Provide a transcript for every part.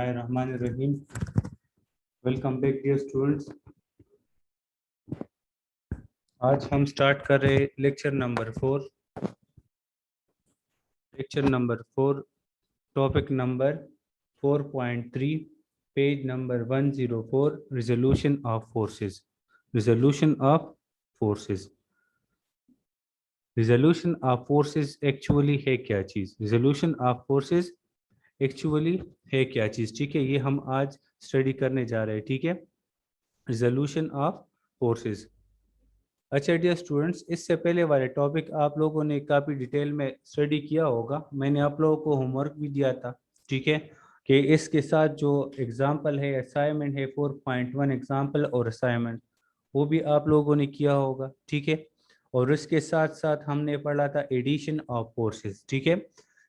बिस्मिल्लाहिर्रहमानिर्रहीम। Welcome back dear students. आज हम स्टार्ट कर रहे lecture number 4, topic number 4.3, page number 104, resolution of forces. Resolution of forces resolution of forces actually है क्या चीज़? रिजोल्यूशन ऑफ फोर्सेस एक्चुअली है क्या चीज़? ठीक है, ये हम आज स्टडी करने जा रहे हैं। ठीक है, रिजोल्यूशन ऑफ फोर्सेस। अच्छा डियर स्टूडेंट्स, इससे पहले वाले टॉपिक आप लोगों ने काफ़ी डिटेल में स्टडी किया होगा। मैंने आप लोगों को होमवर्क भी दिया था। ठीक है, कि इसके साथ जो एग्जाम्पल है, असाइनमेंट है 4.1 एग्जाम्पल और असाइनमेंट, वो भी आप लोगों ने किया होगा। ठीक है, और इसके साथ साथ हमने पढ़ा था एडिशन ऑफ फोर्सेस। ठीक है,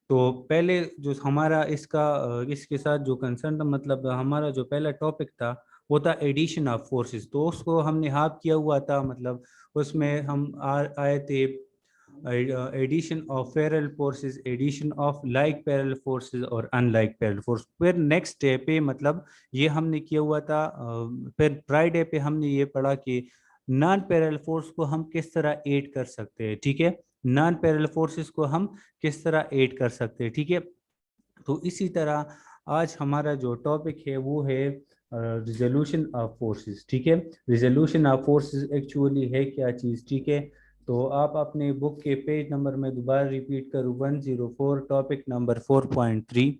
तो पहले जो हमारा इसके साथ जो कंसर्न था, मतलब हमारा जो पहला टॉपिक था वो था एडिशन ऑफ फोर्सेस। तो उसको हमने हाफ किया हुआ था, मतलब उसमें हम आए थे addition of parallel forces, addition of like parallel forces और अनलाइक पैरेलल फोर्स। फिर नेक्स्ट डे पे, मतलब ये हमने किया हुआ था, फिर फ्राइडे पे हमने ये पढ़ा कि नॉन पैरेलल फोर्स को हम किस तरह ऐड कर सकते हैं। ठीक है, नॉन पैरेलल फोर्सेस को हम किस तरह ऐड कर सकते हैं। ठीक है, तो इसी तरह आज हमारा जो टॉपिक है वो है रिजोल्यूशन ऑफ फोर्सेस। ठीक है, रिजोल्यूशन ऑफ फोर्सेस एक्चुअली है क्या चीज़? ठीक है, तो आप अपने बुक के पेज नंबर में दोबारा रिपीट करूँ, 104, topic number 4.3,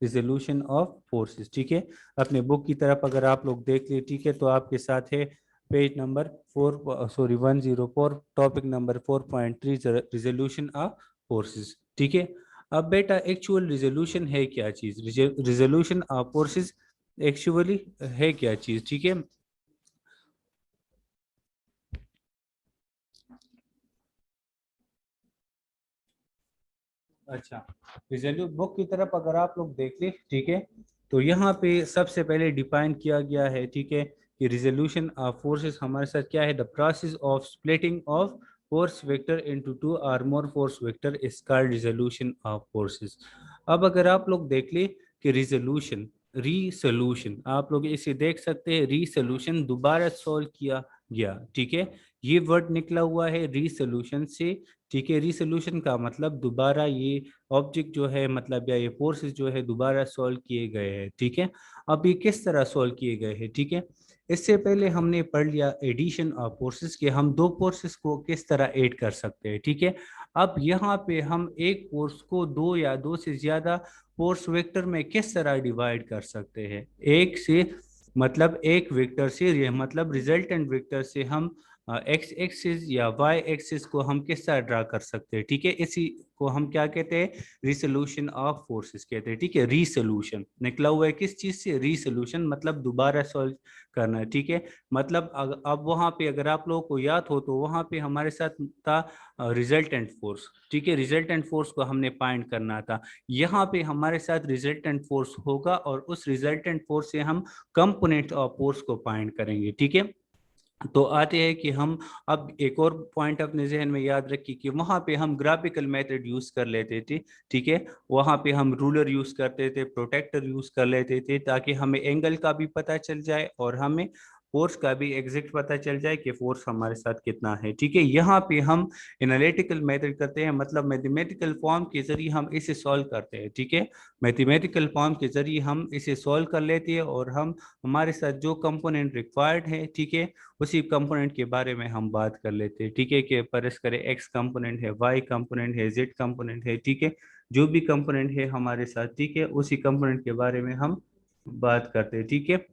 resolution of forces. ठीक है, अपने बुक की तरफ अगर आप लोग देख ले, ठीक है, तो आपके साथ है page number 104, topic number 4.3, resolution of forces. ठीक है, अब बेटा एक्चुअल रिजोल्यूशन है क्या चीज? रिजोल्यूशन ऑफ फोर्सेस एक्चुअली है क्या चीज? ठीक है, अच्छा, रिजोल्यूट बुक की तरफ अगर आप लोग देख ले, ठीक है, तो यहाँ पे सबसे पहले डिफाइन किया गया है, ठीक है, कि रिजोल्यूशन ऑफ फोर्सेस हमारे साथ क्या है? The process of splitting of force vector into two or more force vector is called resolution of forces. अब अगर आप लोग देख ले कि रिजोल्यूशन, रीसोल्यूशन, आप लोग इसे देख सकते हैं, रीसोल्यूशन दोबारा सॉल्व किया गया। ठीक है, ये वर्ड निकला हुआ है रीसोल्यूशन से। ठीक है, रीसोल्यूशन का मतलब दोबारा ये ऑब्जेक्ट जो है, मतलब या ये फोर्सेस जो है दोबारा सॉल्व किए गए हैं। ठीक है, अब ये किस तरह सॉल्व किए गए हैं? ठीक है, इससे पहले हमने पढ़ लिया एडिशन ऑफ फोर्सेस के हम दो फोर्सेस को किस तरह ऐड कर सकते हैं। ठीक है, अब यहाँ पे हम एक फोर्स को दो या दो से ज्यादा फोर्स वेक्टर में किस तरह डिवाइड कर सकते हैं? एक से, मतलब एक वेक्टर से, मतलब रिजल्टेंट वेक्टर से हम एक्स एक्सिस या वाई एक्सिस को हम किस तरह ड्रा कर सकते हैं। ठीक है, इसी को हम क्या कहते हैं? रिसोल्यूशन ऑफ फोर्सेस कहते हैं। ठीक है, रिसोल्यूशन निकला हुआ है किस चीज से? रिसोल्यूशन, मतलब दोबारा सॉल्व करना है। ठीक है, मतलब अब वहां पे अगर आप लोगों को याद हो तो वहां पे हमारे साथ था रिजल्टेंट फोर्स। ठीक है, रिजल्टेंट फोर्स को हमने फाइंड करना था। यहाँ पे हमारे साथ रिजल्टेंट फोर्स होगा और उस रिजल्टेंट फोर्स से हम कंपोनेंट ऑफ फोर्स को फाइंड करेंगे। ठीक है, तो आते हैं कि हम अब एक और पॉइंट अपने जहन में याद रखिए कि वहां पे हम ग्राफिकल मेथड यूज कर लेते थे। ठीक है, वहां पे हम रूलर यूज करते थे, प्रोटेक्टर यूज कर लेते थे, ताकि हमें एंगल का भी पता चल जाए और हमें फोर्स का भी एग्जैक्ट पता चल जाए कि फोर्स हमारे साथ कितना है। ठीक है, यहाँ पे हम एनालिटिकल मेथड करते हैं, मतलब मैथमेटिकल फॉर्म के जरिए हम इसे सॉल्व करते हैं। ठीक है, मैथमेटिकल फॉर्म के जरिए हम इसे सॉल्व कर लेते हैं और हम हमारे साथ जो कंपोनेंट रिक्वायर्ड है, ठीक है, उसी कंपोनेंट के बारे में हम बात कर लेते हैं। ठीक है, कि परस करें एक्स कंपोनेंट है, वाई कंपोनेंट है, जेड कंपोनेंट है। ठीक है, जो भी कंपोनेंट है हमारे साथ, ठीक है, उसी कंपोनेंट के बारे में हम बात करते हैं। ठीक है,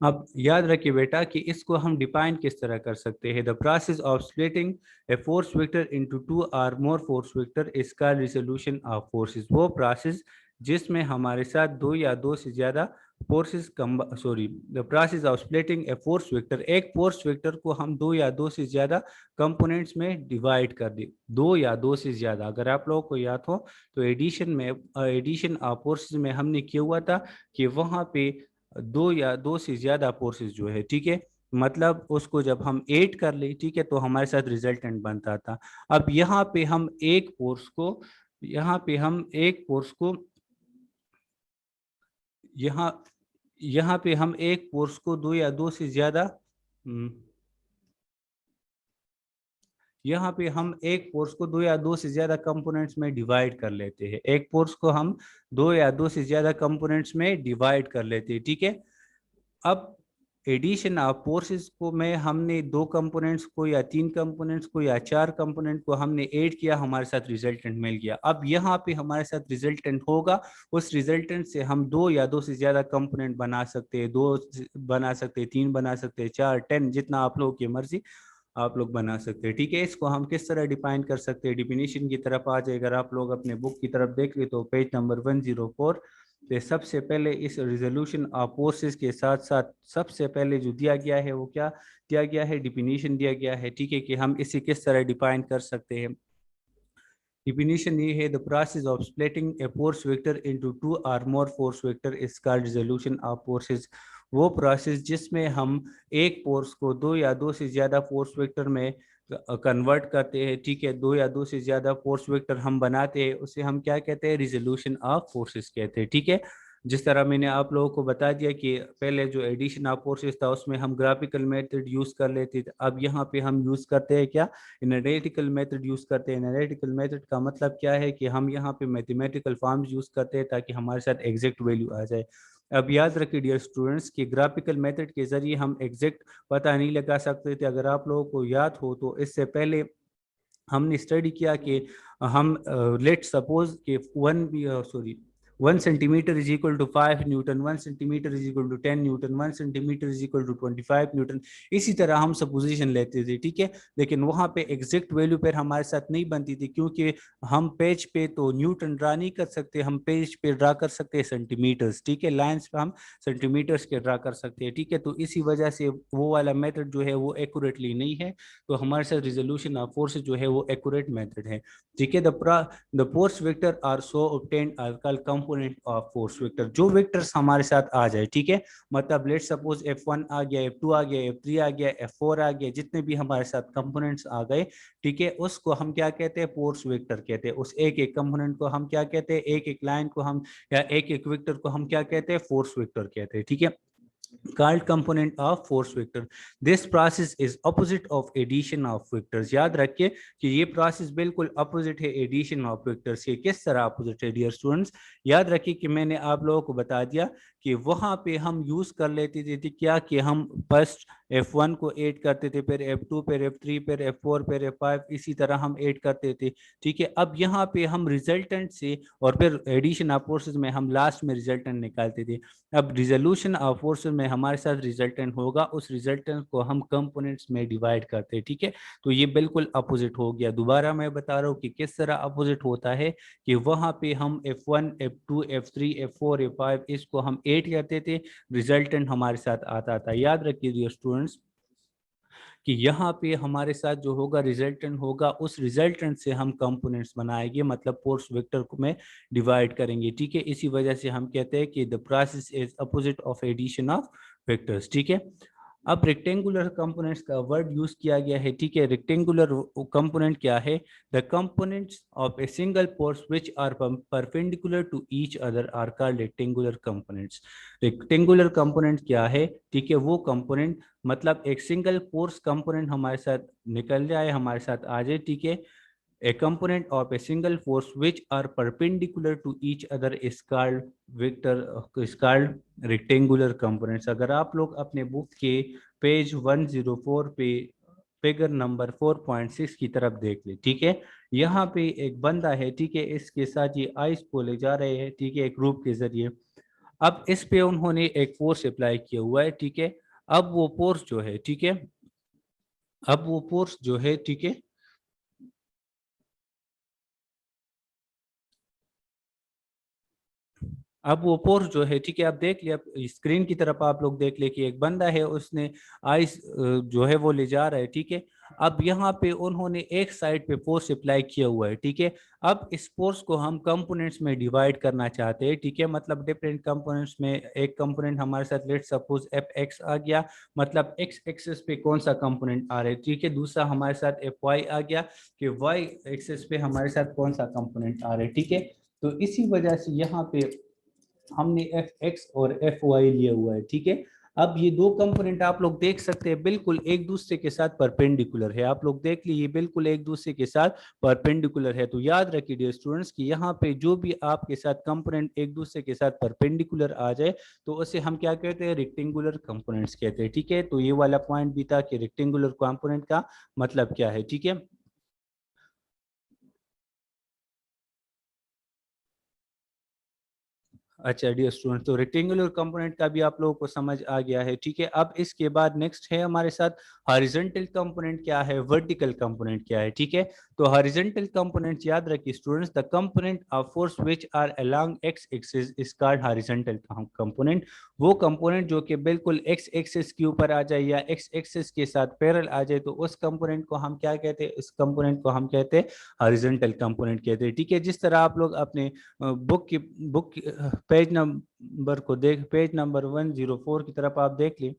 अब याद रखिए बेटा कि इसको हम डिफाइन किस तरह कर सकते हैं। The process of splitting a force vector into two or more force vector is called resolution of forces. वो प्रोसेस जिसमें हमारे साथ दो या दो से ज्यादा forces the process of splitting a force vector, एक फोर्स वेक्टर को हम दो या दो से ज्यादा कंपोनेंट्स में डिवाइड कर दे, दो या दो से ज्यादा। अगर आप लोगों को याद हो तो एडिशन ऑफ फोर्सेस में हमने किया हुआ था कि वहां पे दो या दो से ज्यादा फोर्सेस जो है, ठीक है, मतलब उसको जब हम ऐड कर ले, ठीक है, तो हमारे साथ रिजल्टेंट बनता था। अब यहाँ पे हम एक फोर्स को, यहाँ पे हम एक फोर्स को यहाँ यहाँ पे हम एक फोर्स को दो या दो से ज्यादा यहाँ पे हम एक फोर्स को दो या दो से ज्यादा कंपोनेंट्स में डिवाइड कर लेते हैं। एक फोर्स को हम दो या दो से ज्यादा कंपोनेंट्स में डिवाइड कर लेते हैं, ठीक है। अब एडिशन ऑफ फोर्सेस को में हमने दो कंपोनेंट्स को या तीन कंपोनेंट्स को या चार कंपोनेंट को हमने ऐड किया, हमारे साथ रिजल्टेंट मिल गया। अब यहाँ पे हमारे साथ रिजल्टेंट होगा, उस रिजल्टेंट से हम दो या दो से ज्यादा कंपोनेंट बना सकते हैं, दो बना सकते हैं, तीन बना सकते हैं, चार, 10, जितना आप लोगों की मर्जी आप लोग बना सकते हैं, ठीक है। इसको हम किस तरह डिफाइन कर सकते हैं, डिफिनीशन की तरफ आ जाए। अगर आप लोग अपने बुक की तरफ देख ले तो पेज नंबर 104 पे सबसे पहले इस रिजोल्यूशन ऑफ फोर्सेस के साथ साथ सबसे पहले जो दिया गया है वो क्या दिया गया है, डिफिनीशन दिया गया है, ठीक है, कि हम इसे किस तरह डिफाइन कर सकते हैं। डिफिनीशन ये है, the process of splitting a force vector into two or more force vector is called resolution of forces. वो प्रोसेस जिसमें हम एक फोर्स को दो या दो से ज्यादा फोर्स वेक्टर में कन्वर्ट करते हैं, ठीक है, दो या दो से ज्यादा फोर्स वेक्टर हम बनाते हैं, उसे हम क्या कहते हैं, रिजोल्यूशन ऑफ फोर्सेस कहते हैं, ठीक है। जिस तरह मैंने आप लोगों को बता दिया कि पहले जो एडिशन ऑफ फोर्सेस था उसमें हम ग्राफिकल मेथड यूज कर लेते थे, अब यहाँ पे हम यूज करते हैं क्या, एनालिटिकल मेथड यूज करते हैं। एनालिटिकल मेथड का मतलब क्या है कि हम यहाँ पे मैथमेटिकल फॉर्म्स यूज करते हैं ताकि हमारे साथ एग्जैक्ट वैल्यू आ जाए। अब याद रखिए डियर स्टूडेंट्स कि ग्राफिकल मेथड के जरिए हम एग्जैक्ट पता नहीं लगा सकते थे। अगर आप लोगों को याद हो तो इससे पहले हमने स्टडी किया कि हम लेट सपोज कि 1 centimetre is equal to 5 newton, 1 centimetre is equal to 10 newton, 1 centimetre is equal to 25 newton. इसी तरह हम सपोजिशन लेते थे, ठीक है। लेकिन वहां पे एग्जैक्ट वैल्यू पर हमारे साथ नहीं बनती थी, क्योंकि हम पेज पे तो न्यूटन ड्रा नहीं कर सकते, हम पेज पे ड्रा कर सकते हैं सेंटीमीटर्स, ठीक है, लाइंस पे हम सेंटीमीटर्स के ड्रा कर सकते हैं, ठीक है। तो इसी वजह से वो वाला मेथड जो है वो एक्यूरेटली नहीं है, तो हमारे साथ रिजोल्यूशन ऑफ फोर्स जो है वो एक्यूरेट मेथड है, ठीक है। The force vector are so obtained are called component of force vector. जो वेक्टर्स हमारे साथ आ जाए, ठीक है, मतलब लेट सपोज F1 आ गया, F2 आ गया, F3 आ गया, F4 आ गया, जितने भी हमारे साथ कंपोनेंट्स आ गए, ठीक है, उसको हम क्या कहते हैं, फोर्स वेक्टर कहते हैं। उस एक एक कंपोनेंट को हम क्या कहते हैं, एक एक लाइन को हम या एक एक वेक्टर को हम क्या कहते हैं, फोर्स वेक्टर कहते हैं, ठीक है, called component of force vector. This process is opposite of addition of vectors. याद रखिए कि ये प्रोसेस बिल्कुल अपोजिट है एडिशन ऑफ वेक्टर्स के। किस तरह अपोजिट है डियर स्टूडेंट्स, याद रखिए कि मैंने आप लोगों को बता दिया कि वहां पे हम यूज कर लेते थे क्या कि हम फर्स्ट F1 को ऐड करते थे, फिर F2, फिर F3, फिर F4, फिर F5, इसी तरह हम ऐड करते थे, ठीक है। अब यहाँ पे हम रिजल्टेंट से और फिर एडिशन ऑफ फोर्सेस में हम लास्ट में रिजल्टेंट निकालते थे। अब रिजोल्यूशन ऑफ फोर्सेस में हमारे साथ रिजल्टेंट होगा, उस रिजल्टेंट को हम कंपोनेंट्स में डिवाइड करते हैं, ठीक है। तो ये बिल्कुल अपोजिट हो गया। दोबारा मैं बता रहा हूँ कि किस तरह अपोजिट होता है, कि वहां पे हम F1, F2, F3, F4, F5 इसको हम ऐड करते थे, रिजल्टेंट हमारे साथ आता था। याद रखिए स्टूडेंट्स कि यहाँ पे हमारे साथ जो होगा रिजल्टेंट होगा, उस रिजल्टेंट से हम कंपोनेंट्स बनाएंगे, मतलब फोर्स वेक्टर को में डिवाइड करेंगे, ठीक है। इसी वजह से हम कहते हैं कि the process is opposite of addition of vectors, ठीक है। अब रेक्टेंगुलर कंपोनेंट्स का वर्ड यूज किया गया है, ठीक है। रेक्टेंगुलर कंपोनेंट क्या है, the components of a single force which are perpendicular to each other are called rectangular components. Rectangular component क्या है, ठीक है, वो कंपोनेंट मतलब एक सिंगल फोर्स कंपोनेंट हमारे साथ निकल जाए, हमारे साथ आ जाए, ठीक है। A component of a single force which are perpendicular to each other is called rectangular components. अगर आप लोग अपने बुक के पेज 104 पे फिगर नंबर 4.6 की तरफ देख ले, ठीक है, यहाँ पे एक बंदा है, ठीक है, इसके साथ ये आइस को ले जा रहे हैं, ठीक है, एक रूप के जरिए। अब इस पे उन्होंने एक फोर्स अप्लाई किया हुआ है, ठीक है। अब वो फोर्स जो है, ठीक है, अब वो फोर्स जो है, ठीक है, अब वो पोर्स जो है, ठीक है, आप देख लिया स्क्रीन की तरफ, आप लोग देख ले कि एक बंदा है, उसने आइस जो है वो ले जा रहा है, ठीक है। अब यहाँ पे उन्होंने एक साइड पे फोर्स अप्लाई किया हुआ है, ठीक है। अब इस फोर्स को हम कंपोनेंट्स में डिवाइड करना चाहते हैं, ठीक है, मतलब डिफरेंट कंपोनेंट्स में। एक कंपोनेंट हमारे साथ लेट सपोज एफ एक्स आ गया, मतलब एक्स एक्सिस पे कौन सा कंपोनेंट आ रहा है, ठीक है। दूसरा हमारे साथ एफ वाई आ गया कि वाई एक्सिस पे हमारे साथ कौन सा कंपोनेंट आ रहा है, ठीक है। तो इसी वजह से यहाँ पे हमने एफ एक्स और एफ वाई लिया हुआ है, ठीक है। अब ये दो कंपोनेंट आप लोग देख सकते हैं बिल्कुल एक दूसरे के साथ परपेंडिकुलर है, आप लोग देख लीजिए बिल्कुल एक दूसरे के साथ परपेंडिकुलर है। तो याद रखिए डियर स्टूडेंट्स कि यहाँ पे जो भी आपके साथ कंपोनेंट एक दूसरे के साथ परपेंडिकुलर आ जाए तो उसे हम क्या कहते हैं, रेक्टेंगुलर कंपोनेंट्स कहते हैं, ठीक है। तो ये वाला पॉइंट भी था कि रेक्टेंगुलर कंपोनेंट का मतलब क्या है, ठीक है। अच्छा डियर स्टूडेंट, तो रेक्टेंगुलर कंपोनेंट का भी आप लोगों को समझ आ गया है, ठीक है। अब इसके बाद नेक्स्ट है हमारे साथ हॉरिजॉन्टल कंपोनेंट क्या है, वर्टिकल कंपोनेंट क्या है, ठीक है। तो हॉरिजॉन्टल कंपोनेंट याद रखिए students, the component of force which are along x axis is called horizontal component. वो कंपोनेंट जो कि बिल्कुल एक्स एक्सिस के ऊपर आ जाए या एक्स एक्सिस के साथ पैरेलल आ जाए तो उस कंपोनेंट को हम क्या कहते हैं, इस कंपोनेंट को हम कहते हैं हॉरिजॉन्टल कंपोनेंट कहते हैं, ठीक है। जिस तरह आप लोग अपने बुक पेज नंबर को देख, पेज नंबर 104 की तरफ आप देख ली,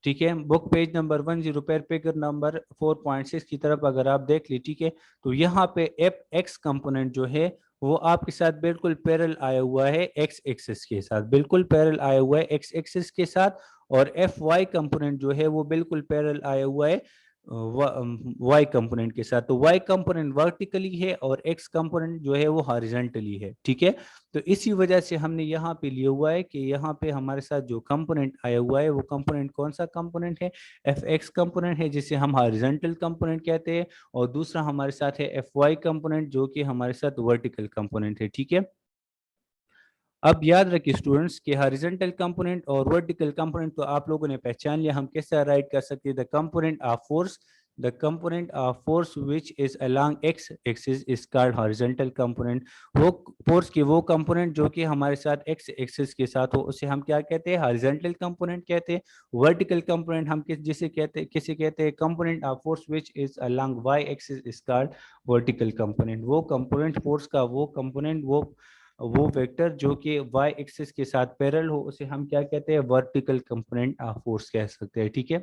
ठीक है। बुक पेज नंबर 10 पर फिगर नंबर 4.6 की तरफ अगर आप देख ली, ठीक है। तो यहाँ पे एफ एक्स कंपोनेंट जो है वो आपके साथ बिल्कुल पैरेलल आया हुआ है एक्स एक्सिस के साथ, बिल्कुल पैरेलल आया हुआ है एक्स एक्सिस के साथ। और एफ वाई कंपोनेंट जो है वो बिल्कुल पैरेलल आया हुआ है वाई कंपोनेंट के साथ। तो वाई कंपोनेंट वर्टिकली है और एक्स कंपोनेंट जो है वो हॉरिजॉन्टली है, ठीक है। तो इसी वजह से हमने यहाँ पे लिया हुआ है कि यहाँ पे हमारे साथ जो कंपोनेंट आया हुआ है वो कंपोनेंट कौन सा कंपोनेंट है, एफ एक्स कंपोनेंट है जिसे हम हॉरिजॉन्टल कंपोनेंट कहते हैं। और दूसरा हमारे साथ है एफ वाई कंपोनेंट जो कि हमारे साथ वर्टिकल कंपोनेंट है, ठीक है। अब याद रखिए स्टूडेंट्स कि हॉरिजॉन्टल कंपोनेंट और वर्टिकल कंपोनेंट तो आप लोगों ने पहचान लिया, हम कैसे राइट कर सकते हैं, the component of force, the component of force which is along x axis is called horizontal component. वो फोर्स की वो कंपोनेंट जो कि हमारे साथ एक्स एक्सिस के साथ हो उसे हम क्या कहते हैं, हॉरिजॉन्टल कंपोनेंट कहते हैं। वर्टिकल कंपोनेंट हम जिसे कहते हैं, किसे कहते हैं, component of force which is along y axis is called vertical component. वो कंपोनेंट फोर्स का वो कंपोनेंट वो वेक्टर जो कि y एक्सिस के साथ पैरेलल हो उसे हम क्या कहते हैं, वर्टिकल कंपोनेंट ऑफ फोर्स कह सकते हैं, ठीक है।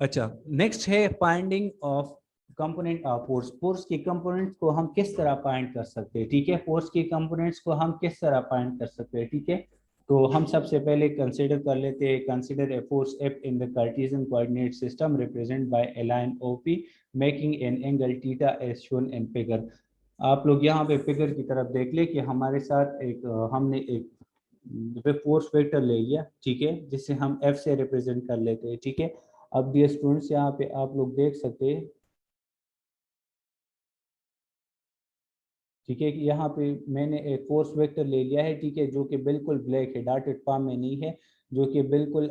अच्छा, नेक्स्ट है finding of component of force. Force के कंपोनेंट्स को हम किस तरह फाइंड कर सकते हैं, ठीक है। फोर्स के कंपोनेंट्स को हम किस तरह फाइंड कर सकते हैं, ठीक है। तो हम सबसे पहले कंसीडर कर लेते हैं, consider a force F in the Cartesian coordinate system represent by a line OP making an angle theta as shown in figure. आप लोग यहाँ पे फिगर की तरफ देख ले कि हमारे साथ एक हमने एक फोर्स वेक्टर ले लिया, ठीक है, जिसे हम एफ से रिप्रेजेंट कर लेते हैं, ठीक है। अब डियर स्टूडेंट्स यहाँ पे आप लोग देख सकते हैं, ठीक है, कि यहाँ पे मैंने एक फोर्स वेक्टर ले लिया है, ठीक है, जो कि बिल्कुल ब्लैक है, डॉटेड फॉर्म में नहीं है, जो कि बिल्कुल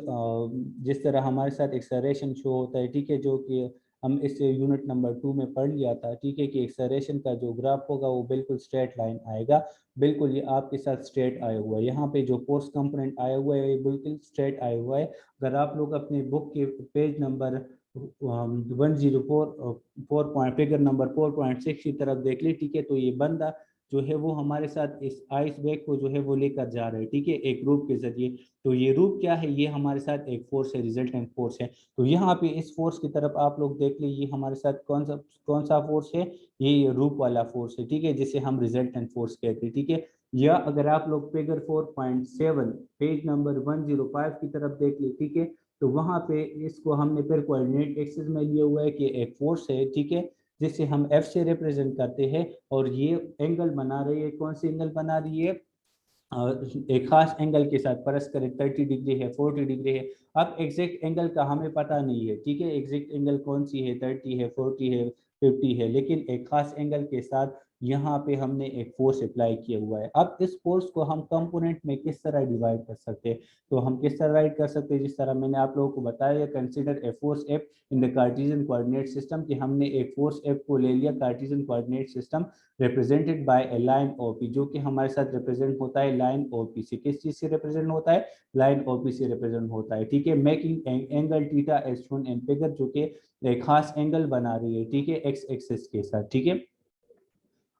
जिस तरह हमारे साथ एक्सेलरेशन शो होता है, ठीक है, जो कि हम इस यूनिट नंबर 2 में पढ़ लिया था, ठीक है, कि एक्सेलरेशन का जो ग्राफ होगा वो बिल्कुल स्ट्रेट लाइन आएगा। बिल्कुल ये आपके साथ स्ट्रेट आया हुआ है, यहाँ पे जो फोर्स कंपोनेंट आया हुआ है ये बिल्कुल स्ट्रेट आया हुआ है। अगर आप लोग अपने बुक के page number 104 four point figure number 4.6 की तरफ देख ली, ठीक है, तो ये बंदा जो है वो हमारे साथ इस आइस बैग को जो है वो लेकर जा रहा है, ठीक है, एक रूप के जरिए। तो ये रूप क्या है, ये हमारे साथ एक फोर्स है, रिजल्टेंट फोर्स है। तो यहाँ पे इस फोर्स की तरफ आप लोग देख लीजिए, हमारे साथ कौन सा फोर्स है, ये रूप वाला फोर्स है, ठीक है, जिसे हम रिजल्टेंट फोर्स कहते हैं, ठीक है। या अगर आप लोग फिगर 4.7 पेज नंबर 105 की तरफ देख ले, ठीक है, तो वहां पे इसको हमने फिर कोऑर्डिनेट एक्सिस में लिया हुआ है कि एक फोर्स है, ठीक है, जिसे हम एफ से रिप्रेजेंट करते हैं। और ये एंगल बना रही है, कौन सी एंगल बना रही है, एक खास एंगल के साथ, परस्पर 30 डिग्री है, 40 डिग्री है। अब एग्जैक्ट एंगल का हमें पता नहीं है, ठीक है, एग्जैक्ट एंगल कौन सी है, 30 है, 40 है, 50 है, लेकिन एक खास एंगल के साथ यहाँ पे हमने एक फोर्स अप्लाई किया हुआ है। अब इस फोर्स को हम कंपोनेंट में किस तरह डिवाइड कर सकते हैं, तो हम किस तरह डिवाइड कर सकते हैं, जिस तरह मैंने आप लोगों को बताया, consider a force F in the Cartesian coordinate system, कि हमने एक फोर्स एफ को ले लिया Cartesian coordinate system represented by a line OP, जो कि हमारे साथ रिप्रेजेंट होता है लाइन ओपी से। किस चीज से रिप्रेजेंट होता है, लाइन ओपी से रिप्रेजेंट होता है, ठीक है। Making angle theta as shown in figure, जो कि एक खास एंगल बना रही है, ठीक है, एक्स एक्सिस के साथ, ठीक है।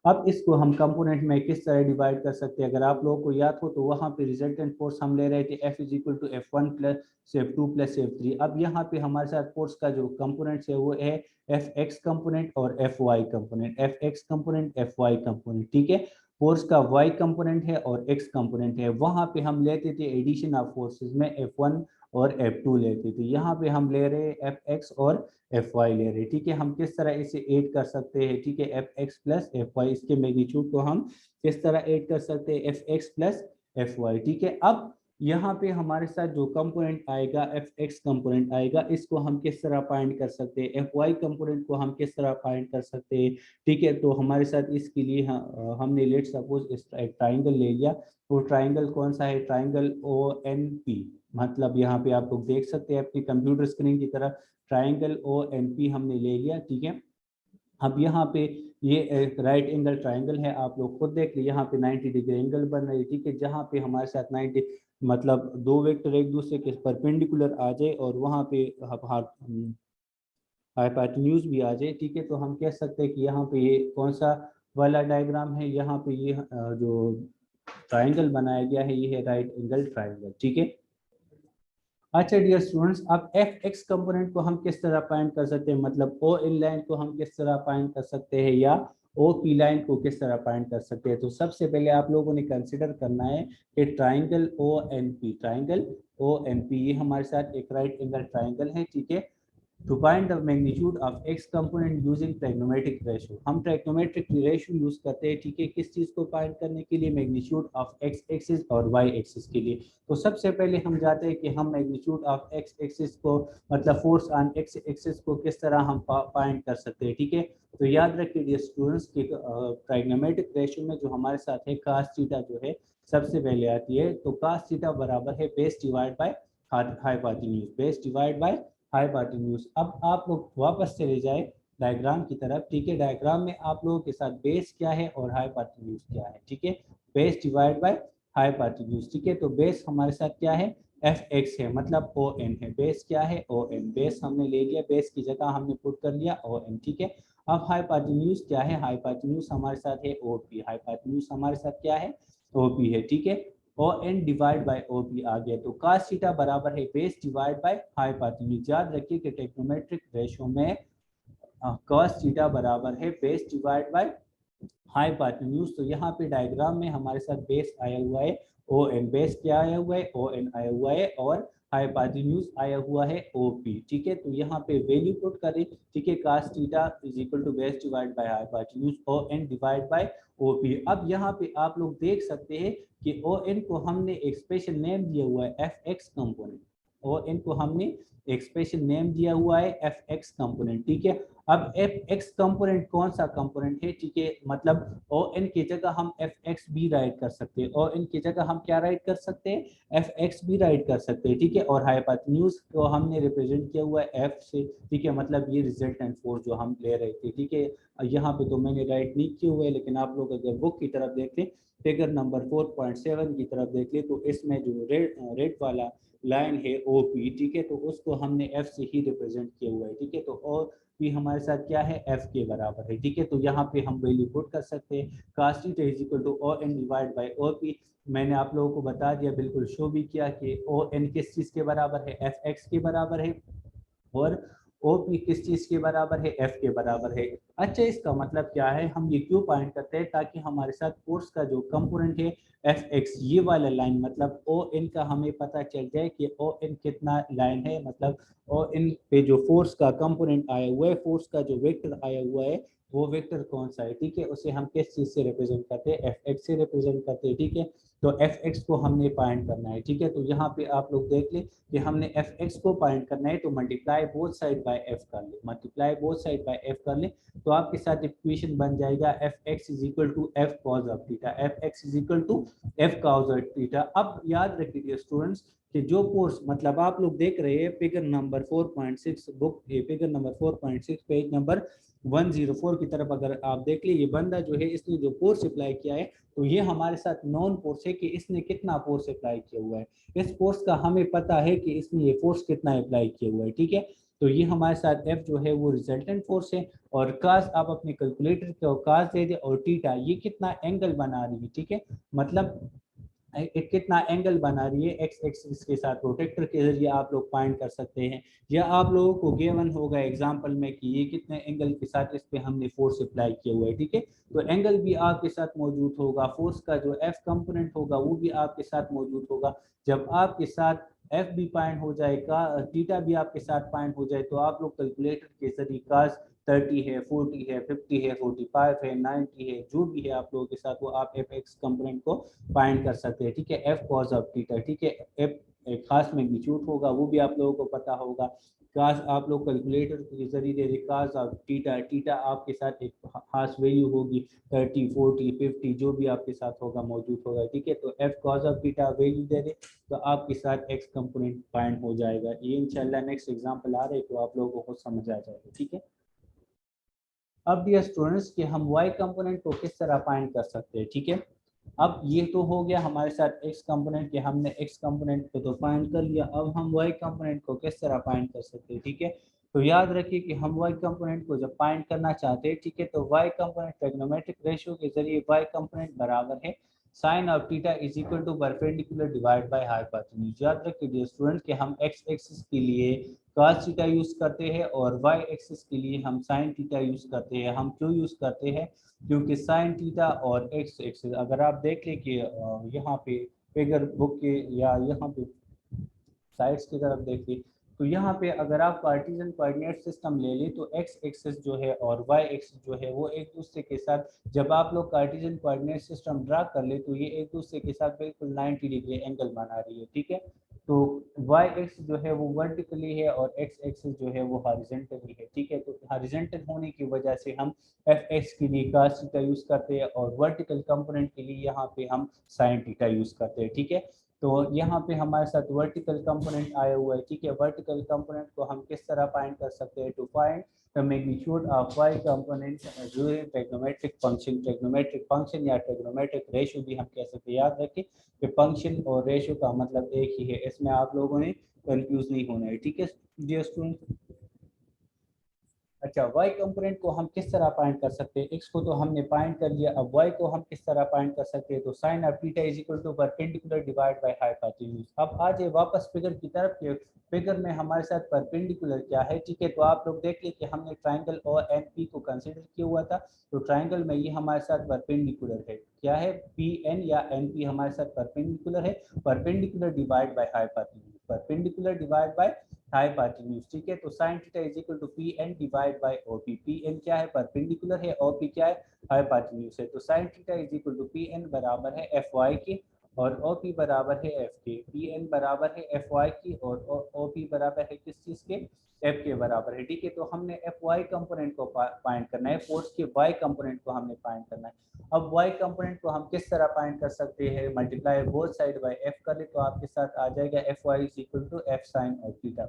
अब इसको हम कंपोनेंट में किस तरह डिवाइड कर सकते हैं, अगर आप लोगों को याद हो तो वहां पे रिजल्टेंट फोर्स हम ले रहे थे F is equal to F1 plus F2 plus F3। अब यहाँ पे हमारे साथ फोर्स का जो कंपोनेंट्स है वो है Fx कंपोनेंट और Fy component, Fx component Fy component, ठीक है। फोर्स का y कंपोनेंट है और x कंपोनेंट है, वहां पे हम लेते थे एडिशन ऑफ फोर्सेस में F1 और F2 लेते थे, यहाँ पे हम ले रहे हैं Fx और Fy ले रहे हैं, ठीक है। हम किस तरह इसे ऐड कर सकते हैं, ठीक है, Fx प्लस Fy, इसके मैग्नीट्यूड को हम किस तरह ऐड कर सकते हैं, Fx प्लस Fy, ठीक है। अब यहाँ पे हमारे साथ जो कंपोनेंट आएगा Fx कंपोनेंट आएगा, इसको हम किस तरह फाइंड कर सकते हैं, Fy कंपोनेंट को हम किस तरह फाइंड कर सकते हैं, ठीक है। तो हमारे साथ इसके लिए हमने लेट सपोज इस एक ट्राइंगल ले लिया, तो ट्राइंगल कौन सा है, ट्राइंगल ONP, मतलब यहाँ पे आप लोग देख सकते हैं अपनी कंप्यूटर स्क्रीन की तरफ, ट्राइंगल ONP हमने ले लिया, ठीक है। अब यहाँ पे ये एक राइट एंगल ट्राइंगल है, आप लोग खुद देख लीजिए, यहाँ पे 90 डिग्री एंगल बन रही है, ठीक है। जहाँ पे हमारे साथ 90 मतलब दो वेक्टर एक दूसरे के परपेंडिकुलर आ जाए और वहाँ पे हाइपोटेन्यूज भी आ जाए, ठीक है, तो हम कह सकते हैं कि यहाँ पे ये कौन सा वाला डायग्राम है, यहाँ पे ये जो ट्राइंगल बनाया गया है ये है राइट एंगल ट्राइंगल, ठीक है। अच्छा डियर स्टूडेंट्स, अब एफ एक्स कंपोनेंट को हम किस तरह फाइंड कर सकते हैं, मतलब ओ इन लाइन को हम किस तरह फाइंड कर सकते हैं या ओ पी लाइन को किस तरह फाइंड कर सकते हैं। तो सबसे पहले आप लोगों ने कंसिडर करना है कि triangle O N P, triangle O N P ये हमारे साथ एक राइट एंगल ट्राइंगल है, ठीक है। To find the magnitude of x component using trigonometric ratio, हम trigonometric ratio यूज करते हैं, ठीक है, किस चीज को फाइंड करने के लिए, मैग्नीट्यूड ऑफ x एक्सिस और y एक्सिस के लिए। तो सबसे पहले हम जाते हैं कि हम मैग्नीट्यूड ऑफ x एक्सिस को मतलब फोर्स ऑन x एक्सिस को किस तरह हम फाइंड कर सकते हैं, ठीक है। तो याद रखिए डियर स्टूडेंट्स कि ट्राइगोनोमेट्रिक रेशियो में जो हमारे साथ है cos थीटा जो है सबसे पहले आती है, तो cos थीटा बराबर है base divide by hypotenuse, base divide by hypotenuse. अब आप लोग वापस चले जाए डायग्राम की तरफ, ठीक है। डायग्राम में आप लोगों के साथ बेस क्या है और हाइपोटेन्यूज क्या है, ठीक है, बेस डिवाइड बाय हाइपोटेन्यूज, ठीक है। तो बेस हमारे साथ क्या है, एफ एक्स है, मतलब ओ एन है, बेस क्या है ओ एन, बेस हमने ले लिया, बेस की जगह हमने पुट कर लिया ओ एन, ठीक है। अब हाइपोटेन्यूज क्या है, हाइपोटेन्यूज हमारे साथ है ओ पी, हाइपोटेन्यूज हमारे साथ क्या है ओ पी है, ठीक है। O N divide by O P आ गया, तो cos थीटा बराबर है बेस डिवाइड बाय हाइपोटेन्यूज। याद रखिए कि ट्रिग्नोमेट्रिक रेशियो में cos थीटा बराबर है बेस डिवाइड बाय हाइपोटेन्यूज। तो यहाँ पे डायग्राम में हमारे साथ बेस आया हुआ है ओ एन, बेस क्या आया हुआ है ओ एन आया हुआ है, और हाइपोटेन्यूज आया हुआ है ओ पी, ठीक है। तो यहाँ पे वैल्यू पुट करें, ठीक है, cos theta is equal to base divide by hypotenuse O N divide by O P. अब यहाँ पे आप लोग देख सकते हैं कि ओ एन को हमने एक स्पेशल नेम दिया हुआ है F x component, O N को हमने एक स्पेशल नेम दिया हुआ है एफ एक्स कंपोनेंट, ठीक है। अब एफ एक्स कंपोनेंट कौन सा कंपोनेंट है, ठीक है, मतलब ओ एन की जगह हम एफ एक्स भी राइट कर सकते हैं, ओ एन की जगह हम क्या राइट कर सकते हैं, एफ एक्स भी राइट कर सकते हैं, ठीक है। और हाइपोटेन्यूज को हमने रिप्रेजेंट किया हुआ है एफ से, ठीक है, मतलब ये रिजल्टेंट फोर्स जो हम ले रहे थे, ठीक है। यहाँ पे तो मैंने राइट नहीं किए हुए, लेकिन आप लोग अगर बुक की तरफ देखें, फिगर नंबर 4.7 की तरफ देख ले, तो इसमें जो रेड वाला लाइन है ओ पी, ठीक है, तो उसको हमने एफ से ही रिप्रेजेंट किया हुआ है, ठीक है। तो और पी हमारे साथ क्या है एफ के बराबर है, ठीक है। तो यहाँ पे हम वैल्यू पुट कर सकते हैं, cos theta is equal to O N divide by O P. मैंने आप लोगों को बता दिया, बिल्कुल शो भी किया कि ओ एन किस चीज के बराबर है, एफ एक्स के बराबर है, और ओ पी किस चीज के बराबर है, एफ के बराबर है। अच्छा, इसका मतलब क्या है, हम ये क्यों पॉइंट करते हैं, ताकि हमारे साथ फोर्स का जो कंपोनेंट है एफ एक्स, ये वाला लाइन मतलब ओ एन का हमें पता चल जाए कि ओ एन कितना लाइन है, मतलब ओ एन पे जो फोर्स का कंपोनेंट आया हुआ है, फोर्स का जो वेक्टर आया हुआ है वो वेक्टर कौन सा है, ठीक है। उसे हम किस चीज से रिप्रेजेंट करते हैं, एफ एक्स से रिप्रेजेंट करते हैं, ठीक है। तो एफ एक्स को हमने फाइंड करना है, ठीक है। तो यहाँ पे आप लोग देख ले कि हमने एफ एक्स को फाइंड करना है, तो multiply both side by F कर ले, multiply both side by F कर ले, तो आपके साथ इक्वेशन बन जाएगा F x is equal to F cos of theta, F x is equal to F cos of theta. अब याद रखिए स्टूडेंट्स कि जो फोर्स मतलब आप लोग देख रहे हैं figure number 4.6 book, figure number 4.6 page number 104 की तरफ अगर आप देख लिए, ये बंदा जो है इसने जो फोर्स अप्लाई किया है, तो ये हमारे साथ नॉन फोर्स है कि इसने कितना फोर्स अप्लाई किया हुआ है, इस फोर्स का हमें पता है कि इसने ये फोर्स कितना अप्लाई किया हुआ है, ठीक है। तो ये हमारे साथ F जो है वो रिजल्टेंट फोर्स है, और काज आप अपने कैलकुलेटर को काज दे दे, और थीटा ये कितना एंगल बना रही है, ठीक है, मतलब कितना एंगल बना रही है एक्स एक्सिस के साथ, प्रोटेक्टर के जरिए आप लोग फाइंड कर सकते हैं। या आप लोगों को गिवन होगा एग्जांपल में कि ये कितने एंगल के साथ इस पे हमने फोर्स अप्लाई किया हुआ है, ठीक है, तो एंगल भी आपके साथ मौजूद होगा, फोर्स का जो एफ कंपोनेंट होगा वो भी आपके साथ मौजूद होगा। जब आपके साथ एफ भी फाइंड हो जाएगा, थीटा भी आपके साथ फाइंड हो जाए, तो आप लोग कैलकुलेटर के जरिए काज 30 है, 40 है, 50 है, 45 है, 90 है, जो भी है आप लोगों के साथ, वो आप एफ एक्स कंपोनेंट को फाइंड कर सकते हैं, ठीक है, एफ कॉस ऑफ थीटा, ठीक है, एफ एक खास मैग्नीट्यूड होगा वो भी आप लोगों को पता होगा। काश आप लोग कैलकुलेटर के जरिए दे काश ऑफ थीटा, थीटा आपके साथ एक खास वैल्यू होगी 30, 40, 50 जो भी आपके साथ होगा मौजूद होगा, ठीक है, तो F cos of theta value दे दे तो आपके साथ एक्स कंपोनेंट फाइंड हो जाएगा। ये इंशाल्लाह नेक्स्ट एग्जांपल आ रहे हैं तो आप लोगों को समझ आ जाएगा, ठीक है। अब डियर स्टूडेंट्स कि हम वाई कंपोनेंट को किस तरह फाइंड कर सकते हैं, ठीक है। अब ये तो हो गया हमारे साथ एक्स कंपोनेंट, कि हमने एक्स कंपोनेंट को तो फाइंड कर लिया, अब हम वाई कंपोनेंट को किस तरह फाइंड कर सकते हैं, ठीक है। तो याद रखिए कि हम वाई कंपोनेंट को जब फाइंड करना चाहते हैं, ठीक है, तो वाई कंपोनेंट ट्रिग्नोमेट्रिक रेशियो के जरिए वाई कंपोनेंट बराबर है sine of theta is equal to perpendicular divide by hypotenuse. याद रखिए स्टूडेंट कि हम एक्स एक्सिस के लिए cos थीटा यूज करते हैं और y एक्सिस के लिए हम sin थीटा यूज करते हैं। हम क्यों यूज करते हैं, क्योंकि sin थीटा और x एक्सिस अगर आप देख लें कि यहाँ पे फिगर बुक के या यहाँ पे साइड्स की तरफ देखिए, तो यहाँ पे अगर आप कार्टेशियन कोऑर्डिनेट सिस्टम ले लें तो x एक्सिस जो है और y एक्सिस जो है वो एक दूसरे के साथ, जब आप लोग कार्टेशियन कोऑर्डिनेट सिस्टम ड्रा कर ले तो ये एक दूसरे के साथ बिल्कुल 90 डिग्री एंगल बना रही है, ठीक है। तो y एक्सिस जो है वो वर्टिकली है और x एक्सिस जो है वो हॉरिजॉन्टली है, ठीक है। तो हॉरिजॉन्टल होने की वजह से हम एफ एक्स के लिए cos थीटा यूज करते हैं और वर्टिकल कंपोनेंट के लिए यहाँ पे हम sin थीटा यूज करते हैं, ठीक है। तो यहाँ पे हमारे साथ वर्टिकल कंपोनेंट आया हुआ है, ठीक है। वर्टिकल कंपोनेंट को हम किस तरह फाइंड कर सकते हैं, to find the magnitude of y component जो है ट्रिग्नोमेट्रिक फंक्शन या ट्रिग्नोमेट्रिक रेशियो भी हम कह सकते हैं। याद रखिए कि फंक्शन और रेशियो का मतलब एक ही है, इसमें आप लोगों ने कंफ्यूज नहीं होना है, ठीक है डियर स्टूडेंट। अच्छा, y कंपोनेंट को हम किस तरह फाइंड कर सकते हैं, x को तो हमने फाइंड कर लिया, अब y को हम किस तरह फाइंड कर सकते हैं, तो sin of theta is equal to perpendicular divide by hypotenuse. अब आ जाए वापस फिगर की तरफ के फिगर में हमारे साथ परपेंडिकुलर क्या है, ठीक है। तो आप लोग देख लें कि हमने ट्राइंगल और एन पी को कंसिडर किया हुआ था, तो ट्राइंगल में ये हमारे साथ परपेंडिकुलर है, क्या है, पी एन या एन पी हमारे साथ परपेंडिकुलर है, perpendicular divide by hypotenuse, perpendicular divide by hypotenuse, ठीक है। तो sin theta is equal to P N divide by O P, P N क्या है, परपेंडिकुलर है, ओ पी क्या है, हाइपोटेन्यूज है। तो sin theta is equal to P N बराबर है एफ वाई के और ओ पी बराबर है एफ के, पी एन बराबर है एफ वाई की और ओ पी बराबर है किस चीज के, एफ के बराबर है, ठीक है। तो हमने एफ वाई कंपोनेंट को फाइंड करना है, फोर्स के वाई कंपोनेंट को हमने फाइंड करना है। अब y कंपोनेंट को हम किस तरह फाइंड कर सकते हैं, multiply both side by f कर ले तो आपके साथ आ जाएगा F y is equal to F sine of theta.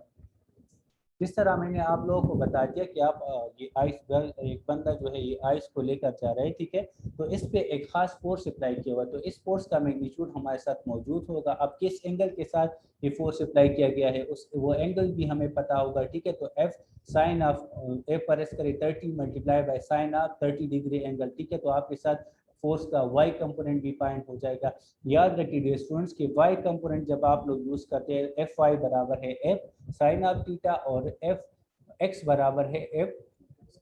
जिस तरह मैंने आप लोगों को बता दिया कि आप ये आइस गर्ल एक बंदा जो है ये आइस को लेकर जा रहा है, ठीक है, तो इस पे एक खास फोर्स अप्लाई किया हुआ, तो इस फोर्स का मैग्नीट्यूड हमारे साथ मौजूद होगा। अब किस एंगल के साथ ये फोर्स अप्लाई किया गया है उस वो एंगल भी हमें पता होगा, ठीक है। तो एफ साइन ऑफ एफ पर एस करें 30 multiply by sine of 30 degree angle, ठीक है। तो आपके साथ फोर्स का y कंपोनेंट भी फाइंड हो जाएगा। याद रखिए स्टूडेंट्स कि y कंपोनेंट जब आप लोग यूज करते हैं एफ वाई बराबर है एफ साइन ऑफ थीटा और एफ एक्स बराबर है एफ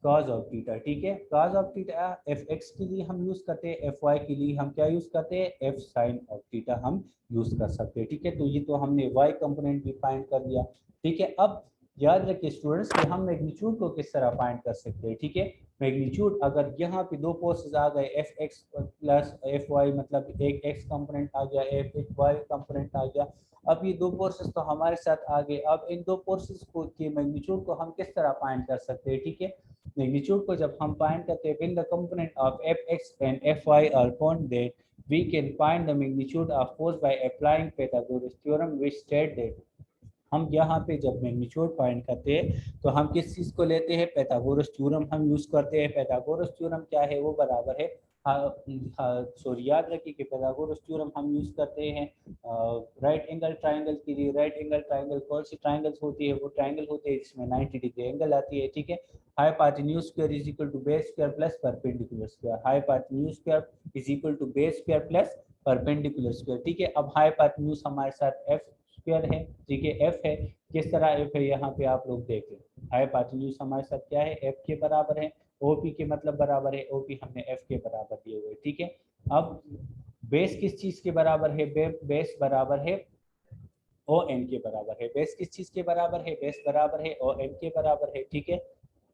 cos ऑफ थीटा, ठीक है। cos of theta F x के लिए हम यूज करते हैं, एफ वाई के लिए हम क्या यूज करते हैं, एफ साइन ऑफ थीटा हम यूज कर सकते हैं, ठीक है। तो ये तो हमने y कंपोनेंट भी फाइंड कर लिया, ठीक है। अब याद रखिए स्टूडेंट्स कि हम मैग्नीट्यूड को किस तरह फाइंड कर सकते हैं, ठीक है। मैग्नीट्यूड अगर यहाँ पे दो फोर्सेस आ गए F x plus F y, मतलब एक एक्स कंपोनेंट आ गया, एक वाई कंपोनेंट आ गया, अब ये दो फोर्सेस तो हमारे साथ आ गए। अब इन दो फोर्सेस को के मैग्नीट्यूड को हम किस तरह फाइंड कर सकते हैं, ठीक है। मैग्नीट्यूड को जब हम फाइंड करते हैं when the component of F x and F y are found, that we can find the magnitude of force by applying Pythagoras theorem which state that हम यहाँ पे जब मैग्नीट्यूड फाइंड करते हैं तो हम किस चीज को लेते हैं, पैथागोरस थ्योरम हम यूज करते हैं। पैथागोरस थ्योरम क्या है, वो बराबर है सॉरी याद रखिए कि पाइथागोरस थ्योरम हम यूज करते हैं राइट एंगल ट्राइंगल के लिए। राइट एंगल ट्राइंगल कौन सी ट्राइंगल्स होती है? वो ट्राइंगल होते हैं जिसमें 90 डिग्री एंगल आती है, ठीक है। Hypotenuse square is equal to base square plus perpendicular square. Hypotenuse square is equal to base square plus perpendicular square, ठीक है। अब हाइपोटेन्यूज हमारे साथ एफ स्क्वायर है, ठीक है, एफ है। किस तरह एफ है यहाँ पे आप लोग देख लें। हाइपोटेन्यूज हमारे साथ क्या है? एफ के बराबर है। ओपी के मतलब बराबर है, ओपी हमने एफ के बराबर दिए हुए, ठीक है। अब बेस किस चीज के बराबर है? बेस बराबर है ओ एन के बराबर है। बेस किस चीज के बराबर है? बेस बराबर है ओ एन के बराबर है, ठीक है।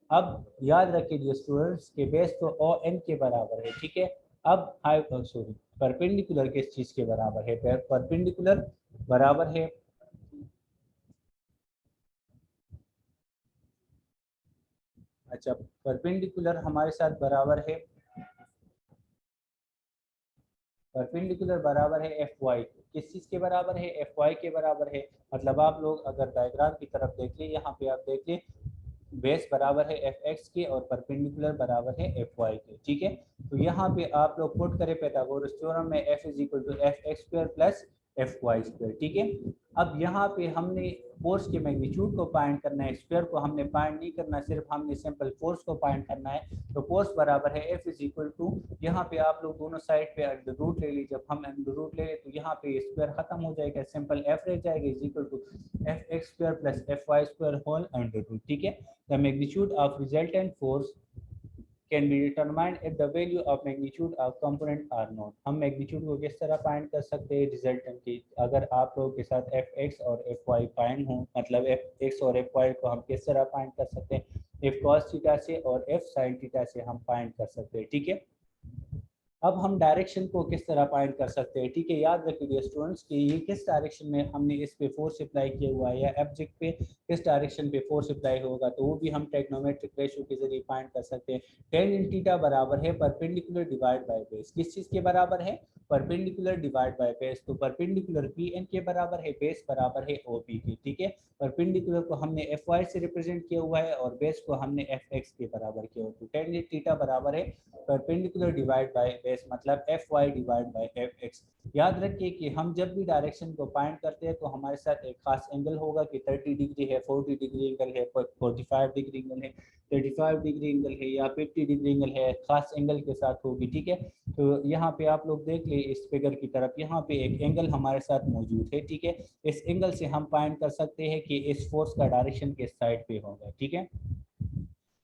अब याद रखिए स्टूडेंट्स के बेस तो ओ एन के बराबर है, ठीक है। अब सॉरी परपेंडिकुलर किस चीज के बराबर है? परपेंडिकुलर बराबर है अच्छा परपेंडिकुलर हमारे साथ बराबर है, परपेंडिकुलर बराबर है एफ वाई। किस चीज के बराबर है? एफ वाई के बराबर है। मतलब आप लोग अगर डायग्राम की तरफ देखिए, यहाँ पे आप देखिए बेस बराबर है एफ एक्स के और परपेंडिकुलर बराबर है एफ वाई के, ठीक है। तो यहाँ पे आप लोग पुट करें पाइथागोरस थ्योरम में F is equal to F x square plus F y square, ठीक है। अब यहाँ पे हमने फोर्स के मैग्नीट्यूड को फाइंड करना है, स्क्वायर को हमने फाइंड नहीं करना, सिर्फ हमने सिंपल फोर्स को फाइंड करना है। तो फोर्स बराबर है एफ इज इक्वल टू, यहाँ पे आप लोग दोनों साइड पे अंडर रूट ले लीजिए। जब हम अंडर रूट ले तो यहाँ पे स्क्वायर खत्म हो जाएगा, सिंपल एफ रह जाएगा is equal to F x square plus F y square whole under root, ठीक है। The magnitude of resultant force can be determined if the value of magnitude of component are known। हम magnitude को किस तरह find कर सकते हैं? Resultant की अगर आप लोगों के साथ एफ एक्स और एफ वाई फाइंड हो, मतलब एफ एक्स और एफ वाई को हम किस तरह फाइंड कर सकते हैं? एफ कॉस थीटा से और एफ साइन थीटा से हम फाइंड कर सकते हैं, ठीक है। अब हम डायरेक्शन को किस तरह फाइंड कर सकते हैं, ठीक है। याद रखिए स्टूडेंट्स कि ये किस डायरेक्शन में हमने इस पे फोर्स अप्लाई किया हुआ है या ऑब्जेक्ट पे किस डायरेक्शन पे फोर्स अप्लाई होगा, तो वो भी हम ट्रिग्नोमेट्रिक रेशियो के जरिए फाइंड कर सकते हैं। टेन थीटा बराबर है परपेंडिकुलर डिवाइड बाय बेस। किस चीज के बराबर है? Perpendicular divide by base. तो परपेंडिकुलर पी एन के बराबर है, बेस बराबर है ओ पी के, ठीक है। परपेंडिकुलर को हमने एफ वाई से रिप्रेजेंट किया हुआ है और बेस को हमने एफ एक्स के बराबर किया हुआ है। तो टेन थीटा बराबर है परपेंडिकुलर डिवाइड बाय बेस मतलब F y divide by F x. याद रखिए कि हम जब भी डायरेक्शन को फाइंड करते हैं तो हमारे साथ एक खास एंगल होगा कि 30 डिग्री है, 40 डिग्री एंगल है, 45 डिग्री एंगल है, 35 डिग्री एंगल है या 50 डिग्री एंगल है, खास एंगल के साथ होगी, ठीक है। तो यहाँ पे आप लोग देख ले इस फिगर की तरफ, यहाँ पे एक एंगल हमारे साथ मौजूद है, ठीक है। इस एंगल से हम फाइंड कर सकते हैं कि इस फोर्स का डायरेक्शन किस साइड पे होगा, ठीक है।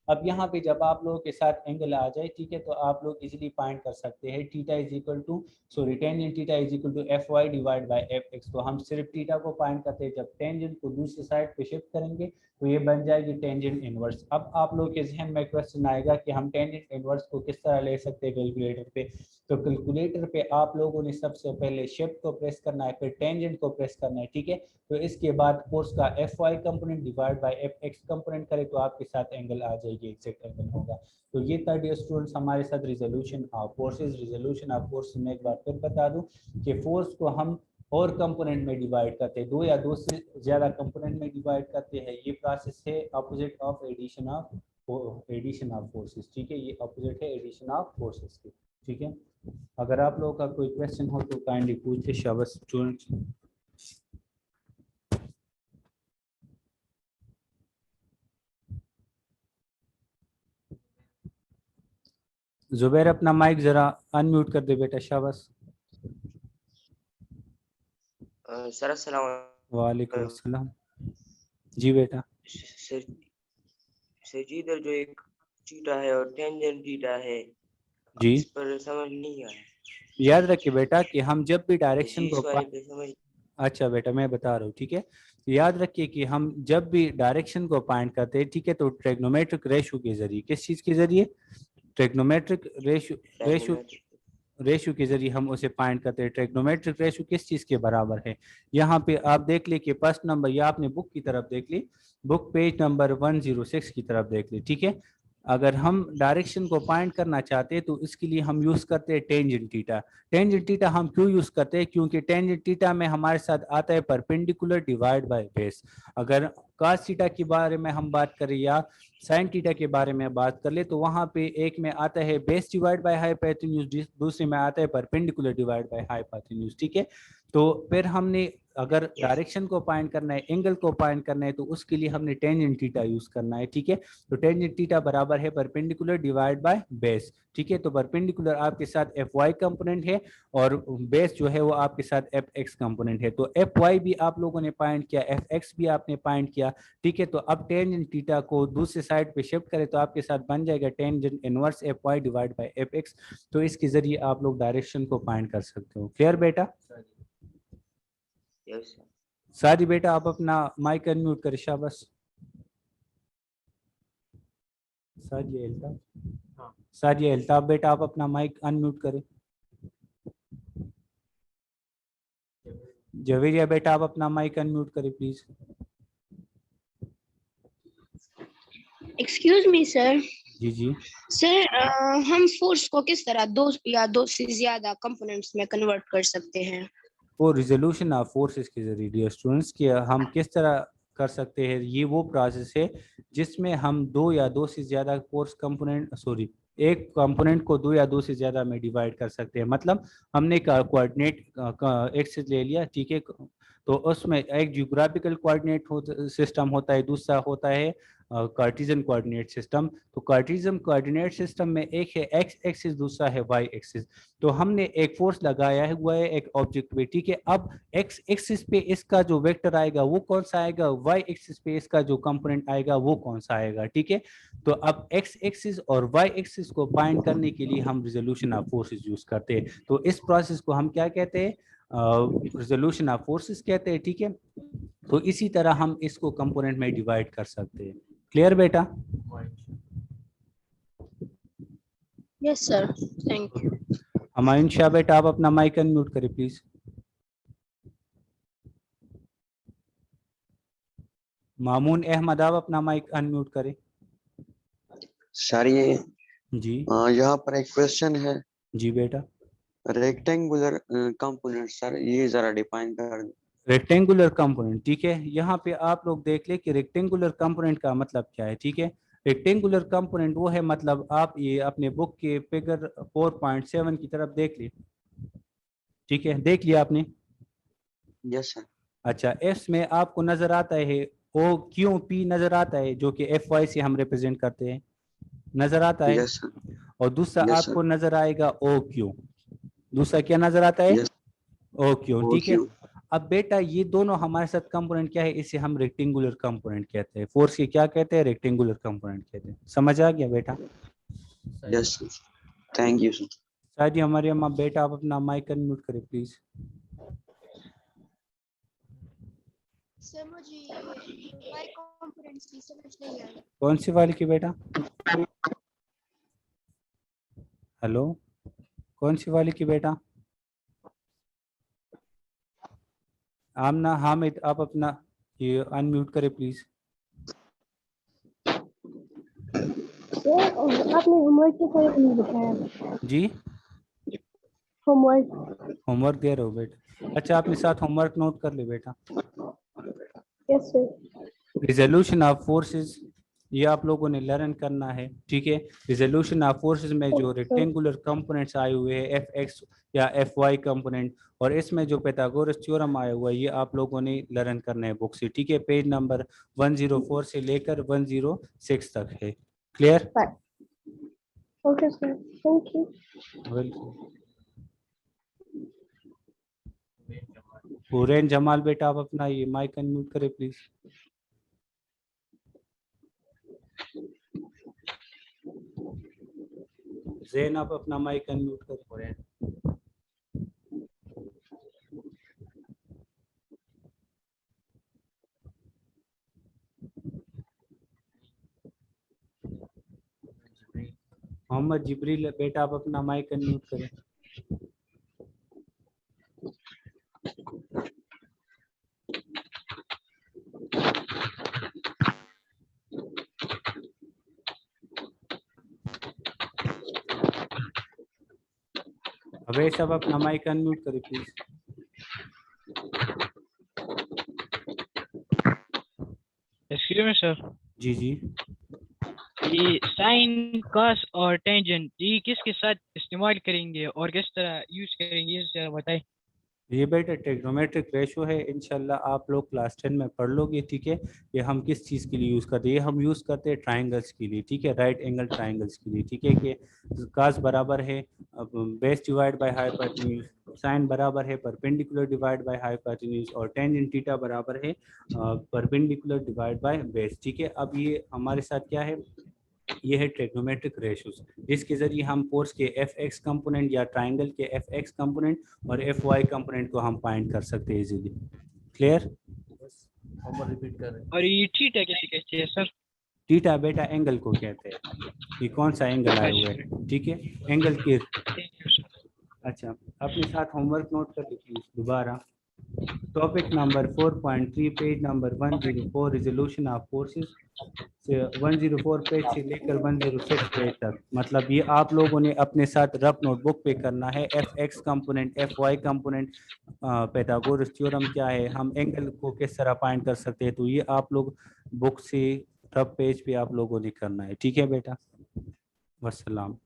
अब यहाँ पे जब आप लोगों के साथ एंगल आ जाए, ठीक है, तो आप लोग इजीली फाइंड कर सकते हैं theta is equal to sorry tangent theta is equal to F y divide by F x. तो हम सिर्फ थीटा को फाइंड करते हैं, जब टेंजेंट को दूसरी साइड पे शिफ्ट करेंगे तो ये बन जाएगी टेंजेंट इनवर्स। अब आप लोग के जहन में क्वेश्चन आएगा कि हम टेंजेंट इनवर्स को किस तरह ले सकते हैं कैलकुलेटर पे। तो कैलकुलेटर पे आप लोगों ने सबसे पहले शिफ्ट को प्रेस करना है, फिर टेंजेंट को प्रेस करना है, ठीक है। तो इसके बाद फोर्स का F y component divide by F x component करें तो आपके साथ एंगल आ जाएगी, एग्जैक्ट एंगल होगा। तो ये था डियर स्टूडेंट्स हमारे साथ resolution of forces. Resolution of force में एक बार फिर बता दूं कि फोर्स को हम और कंपोनेंट में डिवाइड करते हैं, दो या दो से ज्यादा कंपोनेंट में डिवाइड करते हैं। ये प्रोसेस है opposite of addition of forces, ठीक है। ये अपोजिट है एडिशन ऑफ फोर्सेस की, ठीक है। अगर आप लोगों का कोई क्वेश्चन हो तो काइंडली पूछे शाबाश स्टूडेंट्स। जुबैर अपना माइक जरा अनम्यूट कर दे बेटा, शाबाश। सर अस्सलाम वालेकुम अस्सलाम। जी बेटा। सर सर जी इधर जो एक थीटा है और टेंजेंट थीटा है जी इस पर समझ नहीं आया याद रखिए बेटा कि हम जब भी डायरेक्शन जी, को इस वाले पे समझ। अच्छा बेटा मैं बता रहा हूँ, ठीक है। याद रखिए कि हम जब भी डायरेक्शन को फाइंड करते हैं, ठीक है, तो ट्रिग्नोमेट्रिक रेशियो के जरिए, किस चीज के जरिए? Trigonometric ratio ratio trigonometric ratio के जरिए हम उसे फाइंड करते हैं। ट्रिग्नोमेट्रिक रेशियो किस चीज के बराबर है? यहाँ पे आप देख ली कि फर्स्ट नंबर, या आपने बुक की तरफ देख ली, बुक पेज नंबर 106 की तरफ देख ली, ठीक है। अगर हम डायरेक्शन को फाइंड करना चाहते हैं तो इसके लिए हम यूज करते हैं टेंजेंट थीटा। टेंजेंट थीटा हम क्यों यूज करते हैं? क्योंकि टेंजेंट थीटा में हमारे साथ आता है परपेंडिकुलर डिवाइड बाय बेस। अगर cos थीटा के बारे में हम बात करें या sin थीटा के बारे में बात कर ले, तो वहां पे एक में आता है बेस डिवाइड बाय हाइपोटेन्यूज, दूसरे में आता है परपेंडिकुलर डिवाइड बाय हाइपोटेन्यूज। ठीक है, तो फिर हमने अगर डायरेक्शन को फाइंड करना है, एंगल को फाइंड करना है, तो उसके लिए हमने टेंजेंट थीटा यूज करना है। ठीक है, तो टेंजेंट थीटा बराबर है परपेंडिकुलर डिवाइड बाय बेस। ठीक है, तो परपेंडिकुलर आपके साथ एफ वाई कंपोनेंट है और बेस जो है वो आपके साथ एफ एक्स कंपोनेंट है। तो एफ वाई भी आप लोगों ने फाइंड किया, एफ एक्स भी आपने फाइंड किया। ठीक है, तो अब टेंजेंट थीटा को दूसरे साइड पे शिफ्ट करें तो आपके साथ बन जाएगा tangent inverse F y divide by F x. तो इसके जरिए आप लोग डायरेक्शन को फाइंड कर सकते हो। क्लियर बेटा? यस सारी बेटा आप अपना माइक अनम्यूट करें। शाबाश साजिया अल्ताफ, साजिया अल्ताफ बेटा आप अपना माइक अनम्यूट करें। जवेरिया बेटा आप अपना माइक अनम्यूट करें प्लीज। Excuse me sir. जी जी सर हम फोर्स को किस तरह दो या दो से ज्यादा कंपोनेंट्स में कन्वर्ट कर सकते हैं? वो रिजोल्यूशन ऑफ फोर्सेस के जरिए डियर स्टूडेंट्स कि हम किस तरह कर सकते हैं, ये वो प्रोसेस है जिसमें हम दो या दो से ज्यादा फोर्स कंपोनेंट सॉरी एक कंपोनेंट को दो या दो से ज्यादा में डिवाइड कर सकते हैं। मतलब हमने कोऑर्डिनेट एक्सिस ले लिया, ठीक है, तो उसमें एक जियोग्राफिकल कोऑर्डिनेट सिस्टम होता है, दूसरा होता है कार्टेशियन कोऑर्डिनेट सिस्टम। तो कार्टेशियन कोऑर्डिनेट सिस्टम में एक है एक्स एक्सिस, दूसरा है वाई एक्सिस। तो हमने एक फोर्स लगाया हुआ है एक ऑब्जेक्ट पे, ठीक है। अब एक्स एक्सिस पे इसका जो वेक्टर आएगा वो कौन सा आएगा, वाई एक्सिस पे इसका जो कंपोनेंट आएगा वो कौन सा आएगा, ठीक है। तो अब एक्स एक्सिस और वाई एक्सिस को फाइंड करने के लिए हम रिजोल्यूशन ऑफ फोर्सेस यूज करते हैं। तो इस प्रोसेस को हम क्या कहते हैं, रिजोल्यूशन ऑफ फोर्सेस कहते हैं, ठीक है। तो इसी तरह हम इसको कंपोनेंट में डिवाइड कर सकते हैं। क्लियर बेटा? Yes sir, thank you. Humayun Shah बेटा आप अपना माइक अनम्यूट करें प्लीज। मामून अहमद आप अपना माइक अनम्यूट करें। सर ये जी यहाँ पर एक क्वेश्चन है, जी बेटा। रेक्टेंगुलर कंपोनेंट सर ये जरा डिफाइन कर दो। रेक्टेंगुलर कंपोनेंट, ठीक है, यहाँ पे आप लोग देख ले कि रेक्टेंगुलर कंपोनेंट का मतलब क्या है, ठीक है। रेक्टेंगुलर कंपोनेंट वो है, मतलब आप ये अपने बुक के फिगर 4.7 की तरफ देख ले, ठीक है, देख लिया आपने? Yes sir. अच्छा, इसमें आपको नजर आता है ओ क्यू पी नजर आता है, जो कि एफ वाई से हम रिप्रेजेंट करते हैं, नजर आता है। Yes sir. और दूसरा यस आपको सर। नजर आएगा ओ क्यू, दूसरा क्या नजर आता है, यस। ओ क्यू, ठीक है। ओके। अब बेटा ये दोनों हमारे साथ कंपोनेंट क्या है, इसे हम रेक्टेंगुलर कंपोनेंट कहते हैं। फोर्स के क्या कहते हैं, रेक्टेंगुलर कंपोनेंट कहते हैं। समझ आ गया बेटा? Yes sir, thank you sir. शायद हमारे अम्मा बेटा आप अपना माइक अनम्यूट करें प्लीज। सर मुझे वाई कंपोनेंट्स की समझ नहीं आई। कौन सी वाली की बेटा? हेलो, कौन सी वाली की बेटा? आमना हामिद आप अपना ये अनम्यूट करें प्लीज। सर आपने होमवर्क के कोई नहीं बताया। जी होमवर्क दे रहे हो बेटा? अच्छा, आपने साथ होमवर्क नोट कर ले बेटा। Yes sir. Resolution of forces ये आप लोगों ने लर्न करना है, ठीक है। रिजोल्यूशन ऑफ फोर्सेस में जो रेक्टेंगुलर कंपोनेंट्स आए हुए हैं, एफ एक्स या एफ वाई कंपोनेंट, और इसमें जो पाइथागोरस थ्योरम आया हुआ है ये आप लोगों ने लर्न करना है बुक से, ठीक है। पेज नंबर 104 से लेकर 106 तक है। Clear? Okay sir, thank you. Welcome. Hurain Jamal बेटा आप अपना ये माइक अनम्यूट करें प्लीज। जैन आप अपना माइक अनम्यूट करें। मोहम्मद जिब्रील बेटा आप अपना माइक अनम्यूट करें। अवैस आप अपना माइक अनम्यूट करें प्लीज। एक्सक्यूज मी सर, जी जी। ये साइन कॉस और टेंजेंट ये किसके साथ इस्तेमाल करेंगे और किस तरह यूज करेंगे, ये जरा बताएं। ये बेटा ट्रिग्नोमेट्रिक रेशो है, इंशाल्लाह आप लोग क्लास 10 में पढ़ लोगे, ठीक है। ये हम किस चीज़ के लिए यूज़ करते हैं, ये हम यूज़ करते हैं ट्राइंगल्स के लिए, ठीक है, राइट एंगल ट्राइंगल्स के लिए, ठीक है। कि कास बराबर है base divide by hypotenuse, sine बराबर है परपेंडिकुलर डिवाइड बाय हाइपोटेन्यूज, और टेंजेंट थीटा बराबर है परपेंडिकुलर डिवाइड बाय बेस, ठीक है। अब ये हमारे साथ क्या है, ये है ट्रिग्नोमेट्रिक रेशोस, जिसके जरिए हम फोर्स के एफ एक्स कंपोनेंट या ट्राइंगल के एफ एक्स कंपोनेंट और एफ वाई कंपोनेंट को हम फाइंड कर सकते हैं इजीली। क्लियर? रिपीट कर रहे हैं। और ये थीटा कैसे कहते हैं सर? थीटा बेटा एंगल को कहते हैं, कि कौन सा एंगल आया हुआ है, ठीक है, एंगल के। अच्छा, अपने साथ होमवर्क नोट कर लीजिए दोबारा। Topic number 4.3 page number 104 resolution of forces, से 104 पेज से लेकर 106 पेज तक, मतलब ये आप लोगों ने अपने साथ रफ नोटबुक पे करना है। F x component, F y component, Pythagoras theorem क्या है, हम एंगल को किस तरह फाइंड कर सकते हैं, तो ये आप लोग बुक से रफ पेज पे आप लोगों ने करना है, ठीक है बेटा। वस्सलाम।